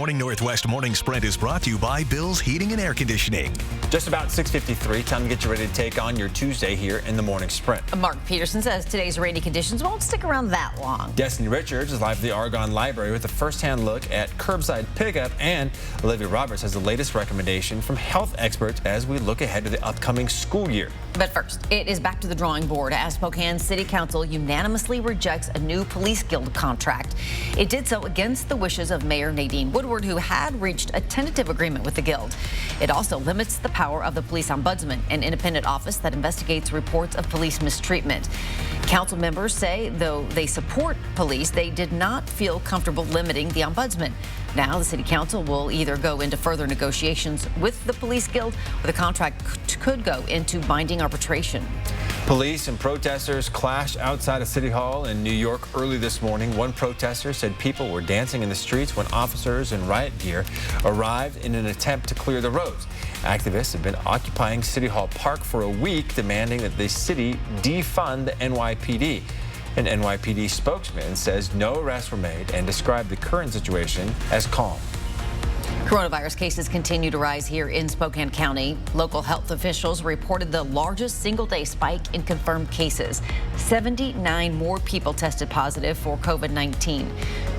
Morning Northwest Morning Sprint is brought to you by Bill's Heating and Air Conditioning. Just about 6:53, time to get you ready to take on your Tuesday here in the Morning Sprint. Mark Peterson says today's rainy conditions won't stick around that long. Destiny Richards is live at the Argonne Library with a first-hand look at curbside pickup, and Olivia Roberts has the latest recommendation from health experts as we look ahead to the upcoming school year. But first, it is back to the drawing board as Spokane City Council unanimously rejects a new police guild contract. It did so against the wishes of Mayor Nadine Woodward, who had reached a tentative agreement with the guild. It also limits the power of the police ombudsman, an independent office that investigates reports of police mistreatment. Council members say though they support police, they did not feel comfortable limiting the ombudsman. Now the city council will either go into further negotiations with the police guild, or the contract could go into binding arbitration. Police and protesters clashed outside of City Hall in New York early this morning. One protester said people were dancing in the streets when officers in riot gear arrived in an attempt to clear the roads. Activists have been occupying City Hall Park for a week, demanding that the city defund the NYPD. An NYPD spokesman says no arrests were made and described the current situation as calm. Coronavirus cases continue to rise here in Spokane County. Local health officials reported the largest single-day spike in confirmed cases. 79 more people tested positive for COVID-19.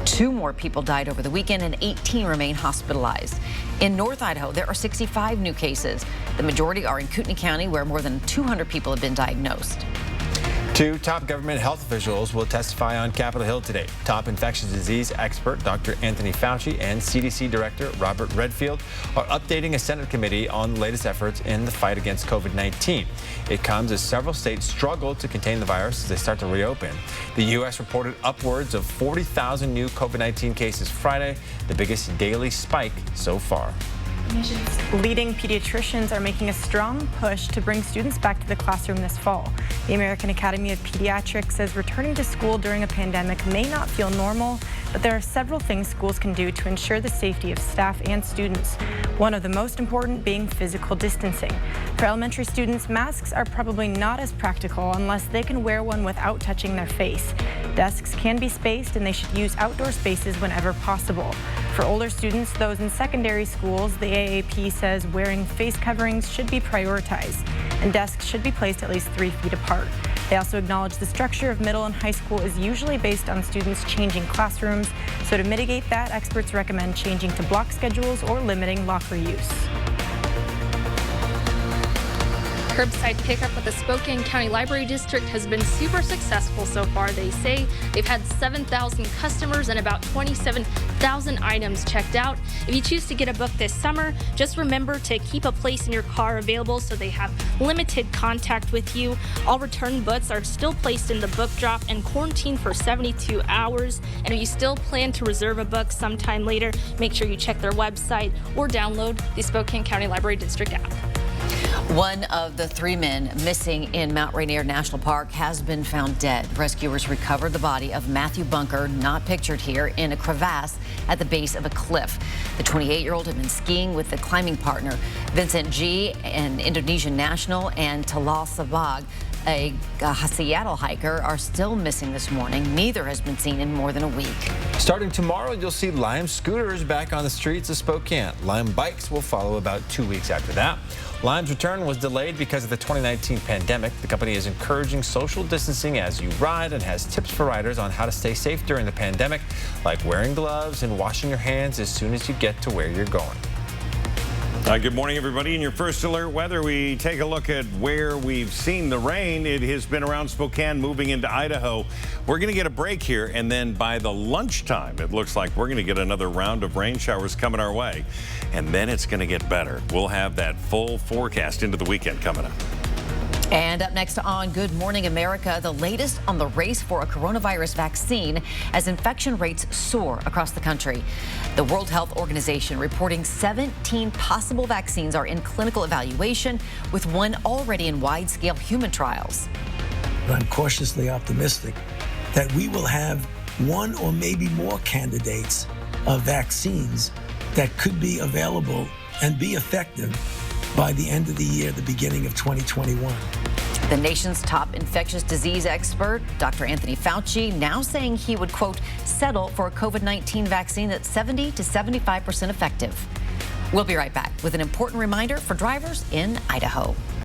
2 more people died over the weekend and 18 remain hospitalized. In North Idaho, there are 65 new cases. The majority are in Kootenai County, where more than 200 people have been diagnosed. 2 top government health officials will testify on Capitol Hill today. Top infectious disease expert Dr. Anthony Fauci and CDC Director Robert Redfield are updating a Senate committee on the latest efforts in the fight against COVID-19. It comes as several states struggle to contain the virus as they start to reopen. The U.S. reported upwards of 40,000 new COVID-19 cases Friday, the biggest daily spike so far. Leading pediatricians are making a strong push to bring students back to the classroom this fall. The American Academy of Pediatrics says returning to school during a pandemic may not feel normal, but there are several things schools can do to ensure the safety of staff and students. One of the most important being physical distancing. For elementary students, masks are probably not as practical unless they can wear one without touching their face. Desks can be spaced and they should use outdoor spaces whenever possible. For older students, those in secondary schools, the AAP says wearing face coverings should be prioritized and desks should be placed at least 3 feet apart. They also acknowledge the structure of middle and high school is usually based on students changing classrooms, so to mitigate that, experts recommend changing to block schedules or limiting locker use. Curbside pickup at the Spokane County Library District has been super successful so far. They say they've had 7,000 customers and about 27,000 items checked out. If you choose to get a book this summer, just remember to keep a place in your car available so they have limited contact with you. All return books are still placed in the book drop and quarantined for 72 hours. And if you still plan to reserve a book sometime later, make sure you check their website or download the Spokane County Library District app. One of the 3 men missing in Mount Rainier National Park has been found dead. Rescuers recovered the body of Matthew Bunker, not pictured here, in a crevasse at the base of a cliff. The 28-year-old had been skiing with a climbing partner. Vincent G., an Indonesian national, and Talal Sabag, a Seattle hiker, are still missing this morning. Neither has been seen in more than a week. Starting tomorrow, you'll see Lime scooters back on the streets of Spokane. Lime bikes will follow about 2 weeks after that. Lime's return was delayed because of the 2019 pandemic. The company is encouraging social distancing as you ride and has tips for riders on how to stay safe during the pandemic, like wearing gloves and washing your hands as soon as you get to where you're going. Good morning, everybody. In your first alert weather, we take a look at where we've seen the rain. It has been around Spokane, moving into Idaho. We're going to get a break here, and then by the lunchtime, it looks like we're going to get another round of rain showers coming our way, and then it's going to get better. We'll have that full forecast into the weekend coming up. And up next on Good Morning America, the latest on the race for a coronavirus vaccine as infection rates soar across the country. The World Health Organization reporting 17 possible vaccines are in clinical evaluation, with one already in wide-scale human trials. I'm cautiously optimistic that we will have one or maybe more candidates of vaccines that could be available and be effective by the end of the year, the beginning of 2021. The nation's top infectious disease expert, Dr. Anthony Fauci, now saying he would, quote, settle for a COVID-19 vaccine that's 70 to 75% effective. We'll be right back with an important reminder for drivers in Idaho.